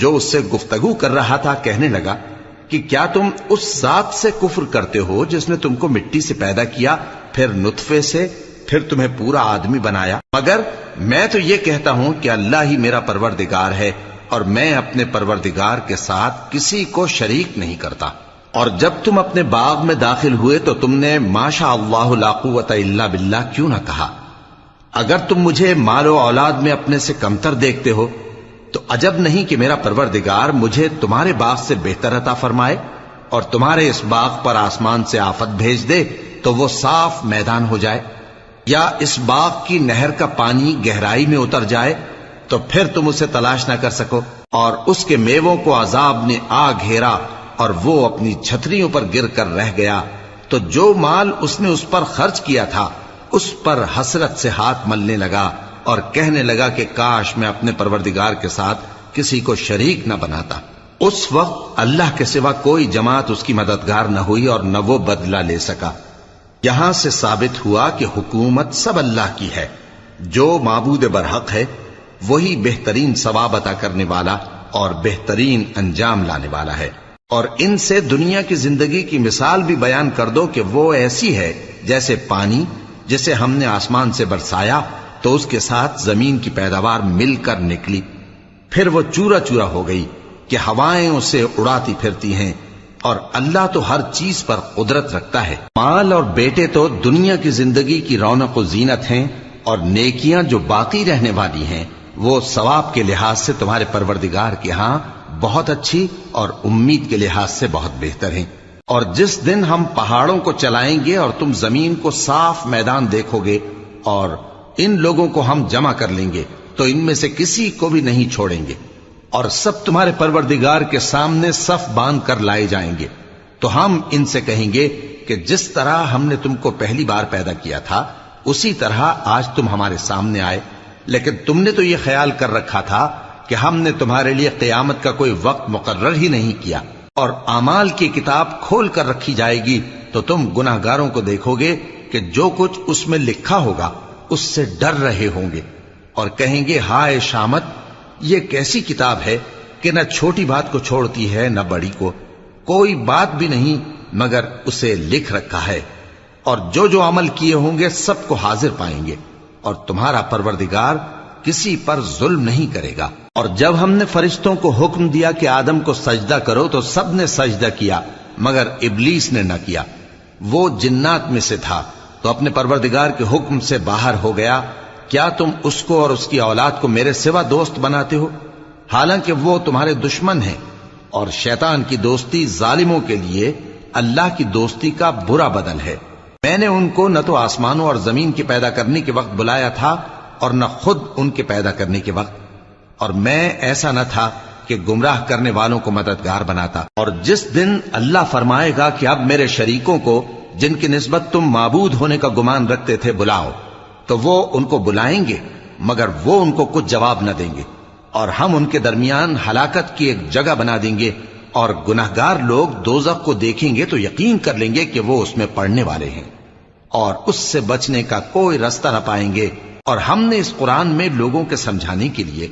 جو اس سے گفتگو کر رہا تھا کہنے لگا کہ کیا تم اس ذات سے کفر کرتے ہو جس نے تم کو مٹی سے پیدا کیا، پھر نطفے سے، پھر تمہیں پورا آدمی بنایا؟ مگر میں تو یہ کہتا ہوں کہ اللہ ہی میرا پروردگار ہے، اور میں اپنے پروردگار کے ساتھ کسی کو شریک نہیں کرتا۔ اور جب تم اپنے باغ میں داخل ہوئے تو تم نے ما شاء اللہ لا قوت الا باللہ کیوں نہ کہا؟ اگر تم مجھے مال و اولاد میں اپنے سے کمتر دیکھتے ہو تو عجب نہیں کہ میرا پروردگار مجھے تمہارے باغ سے بہتر عطا فرمائے اور تمہارے اس باغ پر آسمان سے آفت بھیج دے تو وہ صاف میدان ہو جائے، یا اس باغ کی نہر کا پانی گہرائی میں اتر جائے تو پھر تم اسے تلاش نہ کر سکو، اور اس کے میووں کو عذاب نے آ گھیرا اور وہ اپنی چھتریوں پر گر کر رہ گیا، تو جو مال اس نے اس پر خرچ کیا تھا اس پر حسرت سے ہاتھ ملنے لگا اور کہنے لگا کہ کاش میں اپنے پروردگار کے ساتھ کسی کو شریک نہ بناتا۔ اس وقت اللہ کے سوا کوئی جماعت اس کی مددگار نہ ہوئی اور نہ وہ بدلہ لے سکا۔ یہاں سے ثابت ہوا کہ حکومت سب اللہ کی ہے، جو معبود برحق ہے وہی بہترین ثواب عطا کرنے والا اور بہترین انجام لانے والا ہے۔ اور ان سے دنیا کی زندگی کی مثال بھی بیان کر دو کہ وہ ایسی ہے جیسے پانی جسے ہم نے آسمان سے برسایا تو اس کے ساتھ زمین کی پیداوار مل کر نکلی، پھر وہ چورا چورا ہو گئی کہ ہوائیں اسے اڑاتی پھرتی ہیں، اور اللہ تو ہر چیز پر قدرت رکھتا ہے۔ مال اور بیٹے تو دنیا کی زندگی کی رونق و زینت ہیں، اور نیکیاں جو باقی رہنے والی ہیں وہ ثواب کے لحاظ سے تمہارے پروردگار کے ہاں بہت اچھی اور امید کے لحاظ سے بہت بہتر ہیں۔ اور جس دن ہم پہاڑوں کو چلائیں گے اور تم زمین کو صاف میدان دیکھو گے اور ان لوگوں کو ہم جمع کر لیں گے تو ان میں سے کسی کو بھی نہیں چھوڑیں گے، اور سب تمہارے پروردگار کے سامنے صف باندھ کر لائے جائیں گے، تو ہم ان سے کہیں گے کہ جس طرح ہم نے تم کو پہلی بار پیدا کیا تھا اسی طرح آج تم ہمارے سامنے آئے، لیکن تم نے تو یہ خیال کر رکھا تھا کہ ہم نے تمہارے لیے قیامت کا کوئی وقت مقرر ہی نہیں کیا، اور اعمال کی کتاب کھول کر رکھی جائے گی تو تم گناہگاروں کو دیکھو گے کہ جو کچھ اس میں لکھا ہوگا اس سے ڈر رہے ہوں گے، اور کہیں گے ہائے شامت، یہ کیسی کتاب ہے کہ نہ چھوٹی بات کو چھوڑتی ہے نہ بڑی کو، کوئی بات بھی نہیں مگر اسے لکھ رکھا ہے، اور جو جو عمل کیے ہوں گے سب کو حاضر پائیں گے، اور تمہارا پروردگار کسی پر ظلم نہیں کرے گا۔ اور جب ہم نے فرشتوں کو حکم دیا کہ آدم کو سجدہ کرو تو سب نے سجدہ کیا مگر ابلیس نے نہ کیا، وہ جنات میں سے تھا تو اپنے پروردگار کے حکم سے باہر ہو گیا۔ کیا تم اس کو اور اس کی اولاد کو میرے سوا دوست بناتے ہو، حالانکہ وہ تمہارے دشمن ہیں، اور شیطان کی دوستی ظالموں کے لیے اللہ کی دوستی کا برا بدل ہے۔ میں نے ان کو نہ تو آسمانوں اور زمین کے پیدا کرنے کے وقت بلایا تھا اور نہ خود ان کے پیدا کرنے کے وقت، اور میں ایسا نہ تھا کہ گمراہ کرنے والوں کو مددگار بناتا۔ اور جس دن اللہ فرمائے گا کہ اب میرے شریکوں کو جن کی نسبت تم معبود ہونے کا گمان رکھتے تھے بلاؤ، تو وہ ان کو بلائیں گے مگر وہ ان کو کچھ جواب نہ دیں گے، اور ہم ان کے درمیان ہلاکت کی ایک جگہ بنا دیں گے، اور گناہگار لوگ دوزخ کو دیکھیں گے تو یقین کر لیں گے کہ وہ اس میں پڑنے والے ہیں، اور اس سے بچنے کا کوئی راستہ نہ پائیں گے۔ اور ہم نے اس قرآن میں لوگوں کے سمجھانے کے لیے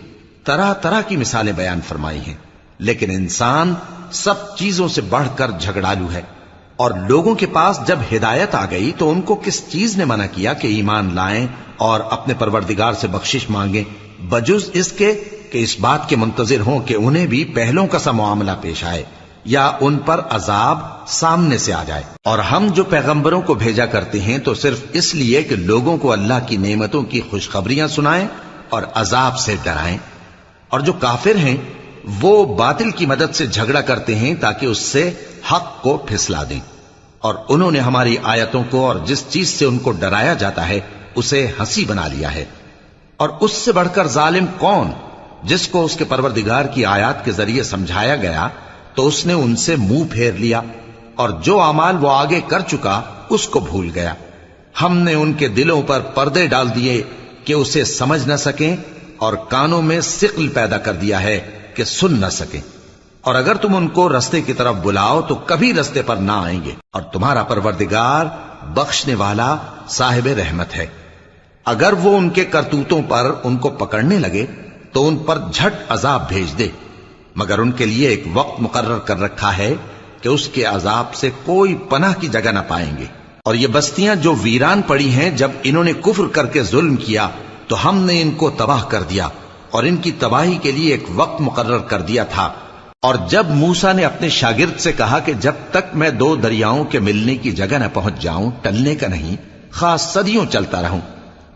طرح طرح کی مثالیں بیان فرمائی ہیں، لیکن انسان سب چیزوں سے بڑھ کر جھگڑالو ہے، اور لوگوں کے پاس جب ہدایت آ گئی تو ان کو کس چیز نے منع کیا کہ ایمان لائیں اور اپنے پروردگار سے بخشش مانگیں، بجز اس کے کہ اس بات کے منتظر ہوں کہ انہیں بھی پہلوں کا سا معاملہ پیش آئے یا ان پر عذاب سامنے سے آ جائے۔ اور ہم جو پیغمبروں کو بھیجا کرتے ہیں تو صرف اس لیے کہ لوگوں کو اللہ کی نعمتوں کی خوشخبریاں سنائیں اور عذاب سے ڈرائیں، اور جو کافر ہیں وہ باطل کی مدد سے جھگڑا کرتے ہیں تاکہ اس سے حق کو پھسلا دیں، اور انہوں نے ہماری آیتوں کو اور جس چیز سے ان کو ڈرایا جاتا ہے اسے ہنسی بنا لیا ہے۔ اور اس سے بڑھ کر ظالم کون، جس کو اس کے پروردگار کی آیات کے ذریعے سمجھایا گیا تو اس نے ان سے منہ پھیر لیا، اور جو اعمال وہ آگے کر چکا اس کو بھول گیا۔ ہم نے ان کے دلوں پر پردے ڈال دیے کہ اسے سمجھ نہ سکیں، اور کانوں میں ثقل پیدا کر دیا ہے کہ سن نہ سکیں، اور اگر تم ان کو رستے کی طرف بلاؤ تو کبھی رستے پر نہ آئیں گے، اور تمہارا پروردگار بخشنے والا صاحب رحمت ہے۔ اگر وہ ان کے کرتوتوں پر ان کو پکڑنے لگے تو ان پر جھٹ عذاب بھیج دے، مگر ان کے لیے ایک وقت مقرر کر رکھا ہے کہ اس کے عذاب سے کوئی پناہ کی جگہ نہ پائیں گے۔ اور یہ بستیاں جو ویران پڑی ہیں، جب انہوں نے کفر کر کے ظلم کیا تو ہم نے ان کو تباہ کر دیا، اور ان کی تباہی کے لیے ایک وقت مقرر کر دیا تھا۔ اور جب موسیٰ نے اپنے شاگرد سے کہا کہ جب تک میں دو دریاؤں کے ملنے کی جگہ نہ پہنچ جاؤں ٹلنے کا نہیں، خاص صدیوں چلتا رہوں،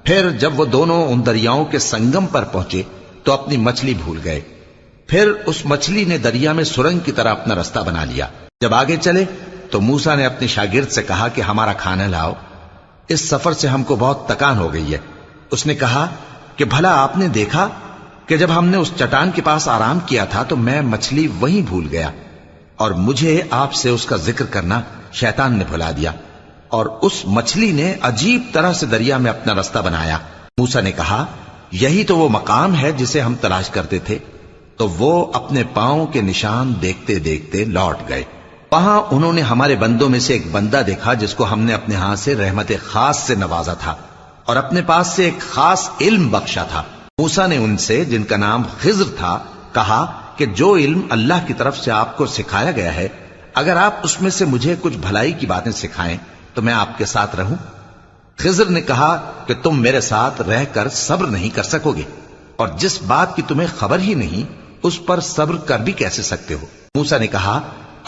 پھر جب وہ دونوں ان دریاؤں کے سنگم پر پہنچے تو اپنی مچھلی بھول گئے. پھر اس مچھلی نے دریا میں سرنگ کی طرح اپنا رستہ بنا لیا. جب آگے چلے تو موسیٰ نے اپنے شاگرد سے کہا کہ ہمارا کھانا لاؤ، اس سفر سے ہم کو بہت تکان ہو گئی ہے. اس نے کہا کہ بھلا آپ نے دیکھا کہ جب ہم نے اس چٹان کے پاس آرام کیا تھا تو میں مچھلی وہیں بھول گیا، اور مجھے آپ سے اس کا ذکر کرنا شیطان نے بھلا دیا، اور اس مچھلی نے عجیب طرح سے دریا میں اپنا رستہ بنایا. موسیٰ نے کہا یہی تو وہ مقام ہے جسے ہم تلاش کرتے تھے. تو وہ اپنے پاؤں کے نشان دیکھتے دیکھتے لوٹ گئے. وہاں انہوں نے ہمارے بندوں میں سے ایک بندہ دیکھا جس کو ہم نے اپنے ہاں سے رحمت خاص سے نوازا تھا اور اپنے پاس سے ایک خاص علم بخشا تھا. موسیٰ نے ان سے جن کا نام خضر تھا کہا کہ جو علم اللہ کی طرف سے آپ کو سکھایا گیا ہے، اگر آپ اس میں سے مجھے کچھ بھلائی کی باتیں سکھائیں تو میں آپ کے ساتھ رہوں. خضر نے کہا کہ تم میرے ساتھ رہ کر صبر نہیں کر سکو گے، اور جس بات کی تمہیں خبر ہی نہیں اس پر صبر کر بھی کیسے سکتے ہو. موسیٰ نے کہا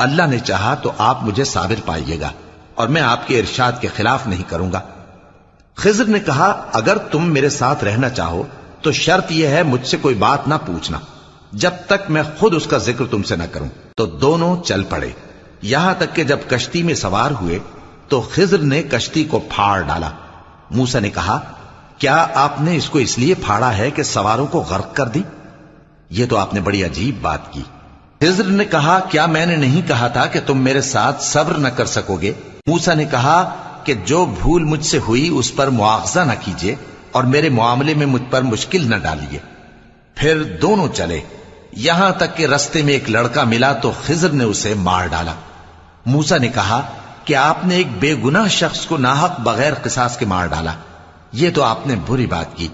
اللہ نے چاہا تو آپ مجھے صابر پائیے گا، اور میں آپ کے ارشاد کے خلاف نہیں کروں گا. خضر نے کہا اگر تم میرے ساتھ رہنا چاہو تو شرط یہ ہے مجھ سے کوئی بات نہ پوچھنا جب تک میں خود اس کا ذکر تم سے نہ کروں. تو دونوں چل پڑے، یہاں تک کہ جب کشتی میں سوار ہوئے تو خضر نے کشتی کو پھاڑ ڈالا. موسیٰ نے کہا کیا آپ نے اس کو اس لیے پھاڑا ہے کہ سواروں کو غرق کر دی؟ یہ تو آپ نے بڑی عجیب بات کی. خضر نے کہا کیا میں نے نہیں کہا تھا کہ تم میرے ساتھ صبر نہ کر سکو گے؟ موسیٰ نے کہا کہ جو بھول مجھ سے ہوئی اس پر مواخذہ نہ کیجیے اور میرے معاملے میں مجھ پر مشکل نہ ڈالیے. پھر دونوں چلے، یہاں تک کہ رستے میں ایک لڑکا ملا تو خضر نے اسے مار ڈالا. موسیٰ نے کہا کہ آپ نے ایک بے گناہ شخص کو ناحق بغیر قصاص کے مار ڈالا، یہ تو آپ نے بری بات کی.